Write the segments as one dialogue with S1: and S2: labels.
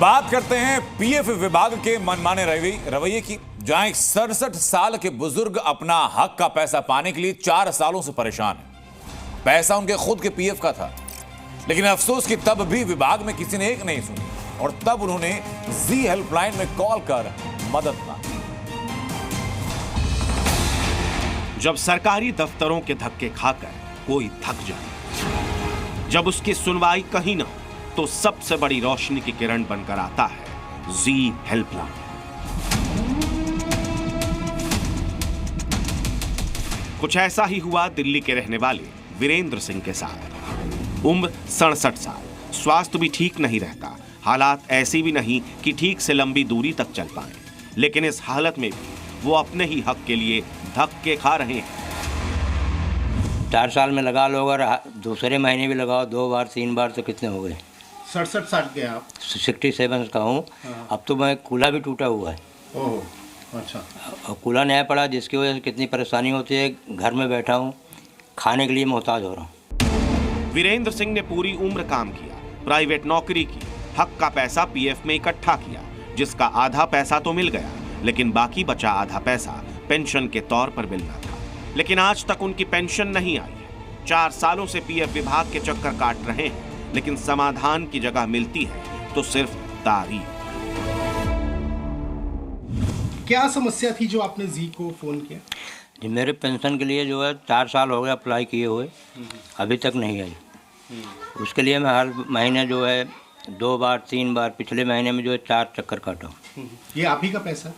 S1: बात करते हैं पीएफ विभाग के मनमाने रवैये की, जहां एक 67 साल के बुजुर्ग अपना हक का पैसा पाने के लिए 4 सालों से परेशान है। पैसा उनके खुद के पीएफ का था, लेकिन अफसोस कि तब भी विभाग में किसी ने एक नहीं सुनी और तब उन्होंने जी हेल्पलाइन में कॉल कर मदद मांगी।
S2: जब सरकारी दफ्तरों के धक्के खाकर कोई थक जाए, जब उसकी सुनवाई कहीं ना हो, तो सबसे बड़ी रोशनी की किरण बनकर आता है जी हेल्पलाइन। कुछ ऐसा ही हुआ दिल्ली के रहने वाले वीरेंद्र सिंह के साथ। उम्र 67 साल, स्वास्थ्य भी ठीक नहीं रहता, हालात ऐसी भी नहीं कि ठीक से लंबी दूरी तक चल पाए, लेकिन इस हालत में भी वो अपने ही हक के लिए धक्के खा रहे हैं।
S3: 4 साल में लगा लो, अगर दूसरे महीने भी लगाओ 2 बार 3 बार तो कितने हो गए?
S4: 67 साल के आप?
S3: 67 का हूँ। अब तो मैं कूल्हा भी टूटा हुआ है।
S4: ओह अच्छा।
S3: और कूल्हा नया पड़ा, जिसकी वजह से कितनी परेशानी होती है। घर में बैठा हूँ, खाने के लिए मोहताज हो रहा हूँ।
S2: वीरेंद्र सिंह ने पूरी उम्र काम किया, प्राइवेट नौकरी की, हक का पैसा पीएफ में इकट्ठा किया, जिसका आधा पैसा तो मिल गया, लेकिन बाकी बचा आधा पैसा पेंशन के तौर पर मिलना था। लेकिन आज तक उनकी पेंशन नहीं आई है। 4 सालों से पीएफ विभाग के चक्कर काट रहे हैं, लेकिन समाधान की जगह मिलती है तो सिर्फ तारीफ।
S4: क्या समस्या थी जो आपने जी को फोन किया?
S3: जी, मेरे पेंशन के लिए जो है 4 साल हो गए अप्लाई किए हुए, अभी तक नहीं आई। उसके लिए मैं हर महीने जो है 2 बार 3 बार, पिछले महीने में जो है 4 चक्कर काटा।
S4: ये आप ही का पैसा?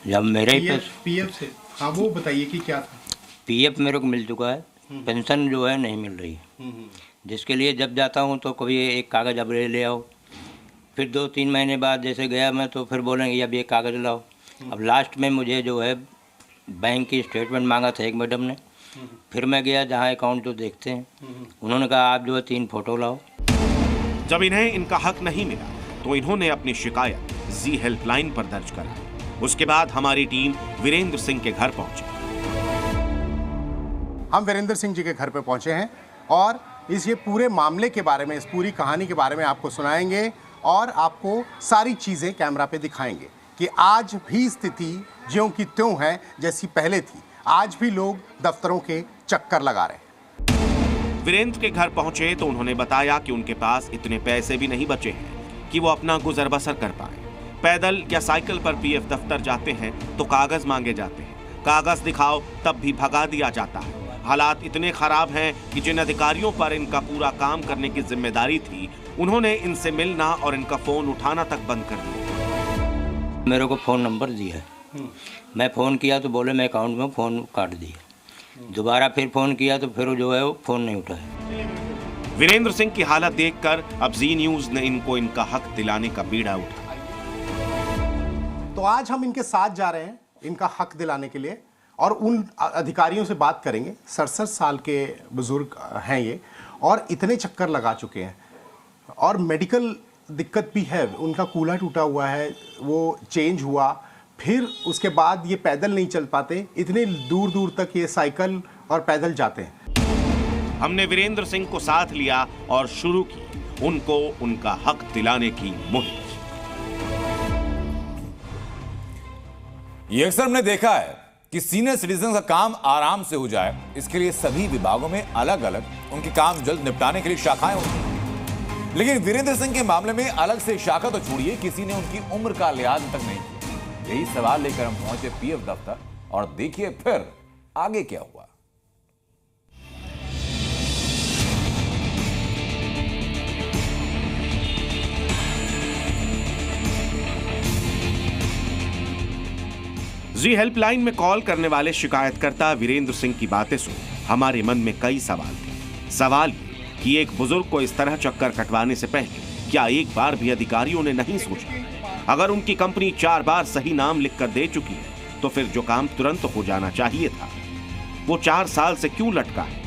S3: जब मेरा ही पैसा
S4: पीएफ से? हाँ, वो बताइए कि क्या था।
S3: पीएफ मेरे को मिल चुका है, पेंशन जो है नहीं मिल रही है, जिसके लिए जब जाता हूँ तो कभी एक कागज़ अब ले आओ, फिर 2-3 महीने बाद जैसे गया मैं तो फिर बोलेंगे अब ये कागज़ लाओ। अब लास्ट में मुझे जो है बैंक की स्टेटमेंट मांगा था एक मैडम ने, फिर मैं गया जहाँ अकाउंट जो देखते हैं, उन्होंने कहा आप जो है 3 फोटो लाओ।
S2: जब इन्हें इनका हक नहीं मिला तो इन्होंने अपनी शिकायत जी हेल्पलाइन पर दर्ज कराई। उसके बाद हमारी टीम वीरेंद्र सिंह के घर पहुंची।
S4: हम वीरेंद्र सिंह जी के घर पे पहुंचे हैं और ये पूरे मामले के बारे में, इस पूरी कहानी के बारे में आपको सुनाएंगे और आपको सारी चीज़ें कैमरा पे दिखाएंगे कि आज भी स्थिति ज्यों की त्यों है जैसी पहले थी। आज भी लोग दफ्तरों के चक्कर लगा रहे हैं।
S2: वीरेंद्र के घर पहुंचे तो उन्होंने बताया कि उनके पास इतने पैसे भी नहीं बचे हैं कि वो अपना गुजर बसर कर पाए। पैदल या साइकिल पर पीएफ दफ्तर जाते हैं तो कागज मांगे जाते हैं, कागज दिखाओ तब भी भगा दिया जाता है। हालात इतने खराब हैं कि जिन अधिकारियों पर इनका पूरा काम करने की जिम्मेदारी थी, उन्होंने इनसे मिलना और इनका फोन उठाना तक बंद कर दिया।
S3: मेरे को फ़ोन नंबर दिया है, मैं फ़ोन किया तो बोले मैं अकाउंट में फ़ोन काट दिया। दोबारा फिर फ़ोन किया तो फिर जो है वो फ़ोन नहीं उठाया।
S2: वीरेंद्र सिंह की हालत देखकर अब जी न्यूज़ ने इनको इनका हक दिलाने का बीड़ा उठाया।
S4: तो आज हम इनके साथ जा रहे हैं इनका हक दिलाने के लिए और उन अधिकारियों से बात करेंगे। 67 साल के बुजुर्ग हैं ये और इतने चक्कर लगा चुके हैं और मेडिकल दिक्कत भी है। उनका कूल्हा टूटा हुआ है, वो चेंज हुआ, फिर उसके बाद ये पैदल नहीं चल पाते, इतने दूर दूर तक ये साइकिल और पैदल जाते हैं।
S2: हमने वीरेंद्र सिंह को साथ लिया और शुरू की उनको उनका हक दिलाने की मुहिम।
S1: ये अक्सर हमने देखा है कि सीनियर सिटीजन का काम आराम से हो जाए, इसके लिए सभी विभागों में अलग अलग उनके काम जल्द निपटाने के लिए शाखाएं होती हैं। लेकिन वीरेंद्र सिंह के मामले में अलग से शाखा तो छोड़िए, किसी ने उनकी उम्र का लिहाज तक नहीं किया। यही सवाल लेकर हम पहुंचे पीएफ दफ्तर और देखिए फिर आगे क्या हुआ।
S2: जी हेल्पलाइन में कॉल करने वाले शिकायतकर्ता वीरेंद्र सिंह की बातें सुन हमारे मन में कई सवाल थे। सवाल ये कि एक बुजुर्ग को इस तरह चक्कर कटवाने से पहले क्या एक बार भी अधिकारियों ने नहीं सोचा? अगर उनकी कंपनी 4 बार सही नाम लिखकर दे चुकी है तो फिर जो काम तुरंत हो जाना चाहिए था, वो 4 साल से क्यों लटका है?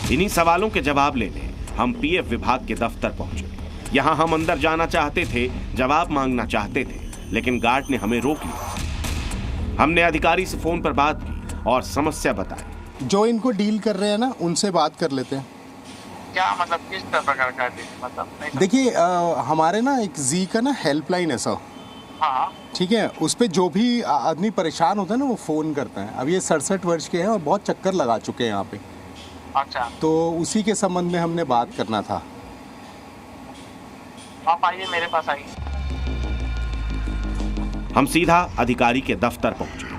S2: इन्हीं सवालों के जवाब लेने हम पीएफ विभाग के दफ्तर पहुंचे। यहां हम अंदर जाना चाहते थे, जवाब मांगना चाहते थे, लेकिन गार्ड ने हमें रोक लिया। हमने अधिकारी से फोन पर बात की और समस्या बताई।
S4: जो इनको डील कर रहे हैं ना, उनसे बात कर लेते हैं।
S5: क्या मतलब किस प्रकार का डील, मतलब नहीं समझ।
S4: देखिए हमारे ना एक जी का ना हेल्पलाइन है सर,
S5: हाँ
S4: ठीक है, उस पर जो भी आदमी परेशान होता है ना वो फ़ोन करता है। अब ये 67 वर्ष के हैं और बहुत चक्कर लगा चुके हैं यहाँ पे,
S5: अच्छा,
S4: तो उसी के संबंध में हमने बात करना था।
S5: आप आइए मेरे पास आइए।
S2: हम सीधा अधिकारी के दफ्तर पहुंचे।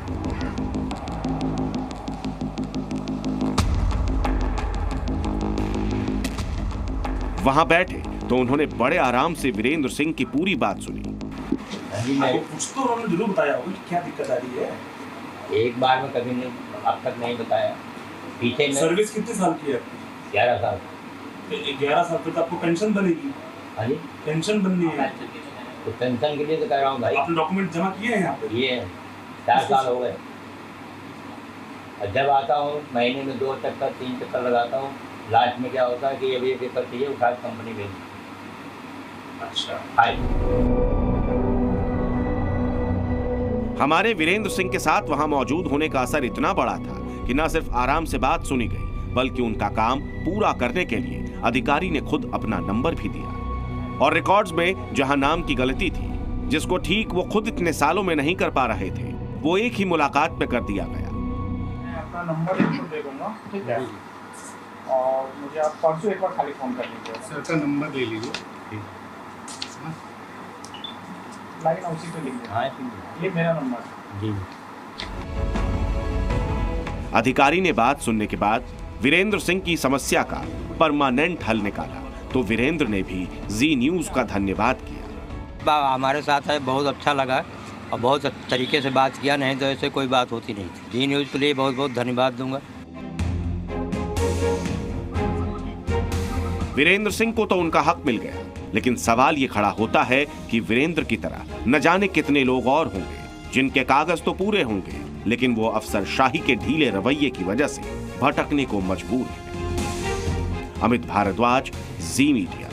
S2: वहां बैठे तो उन्होंने बड़े आराम से वीरेंद्र सिंह की पूरी बात सुनी।
S6: कुछ तो उन्होंने जरूर बताया होगा कि क्या दिक्कत आ रही है।
S3: एक बार में कभी नहीं, अब तक नहीं बताया। पीछे में
S6: सर्विस कितने साल की है आपकी?
S3: 11 साल।
S6: 11 साल फिर तो आपको पेंशन बनेगी।
S3: हाँ जी,
S6: पेंशन बननी है
S3: तो पेंशन के लिए तो कह रहा हूँ भाई।
S6: आपने डॉक्यूमेंट जमा किए हैं यहाँ पे?
S3: ये 4 साल हो गए। और जब आता हूँ महीने में 2 चक्कर 3 चक्कर लगाता हूँ। लास्ट में क्या होता है कि अब ये पेपर चाहिए, उठा के कंपनी भेज।
S6: अच्छा,
S3: हाय।
S2: हमारे वीरेंद्र सिंह के साथ वहां मौजूद होने का असर इतना बड़ा था कि न सिर्फ आराम से बात सुनी गई, बल्कि उनका काम पूरा करने के लिए अधिकारी ने खुद अपना नंबर भी दिया। और रिकॉर्ड्स में जहां नाम की गलती थी, जिसको ठीक वो खुद इतने सालों में नहीं कर पा रहे थे, वो एक ही मुलाकात में कर दिया गया।
S5: मैं अपना नंबर इनको दे दूंगा, ठीक है, और मुझे आप परसों एक बार खाली फोन कर लीजिए।
S4: सर का नंबर ले लीजिए।
S5: लाइन उसी पे लिख दीजिए।
S3: हाँ
S5: ये मेरा नंबर है।
S3: जी।
S2: अधिकारी ने बात सुनने के बाद वीरेंद्र सिंह की समस्या का परमानेंट हल निकाला, तो वीरेंद्र ने भी जी न्यूज का धन्यवाद किया।
S3: हमारे साथ है, बहुत अच्छा लगा और बहुत तरीके से बात किया, नहीं तो ऐसे कोई बात होती नहीं थी। जी न्यूज़ के लिए बहुत बहुत धन्यवाद दूंगा।
S2: वीरेंद्र सिंह को तो उनका हक मिल गया, लेकिन सवाल ये खड़ा होता है कि वीरेंद्र की तरह न जाने कितने लोग और होंगे जिनके कागज तो पूरे होंगे, लेकिन वो अफसरशाही के ढीले रवैये की वजह से भटकने को मजबूर हैं। अमित भारद्वाज, जी मीडिया।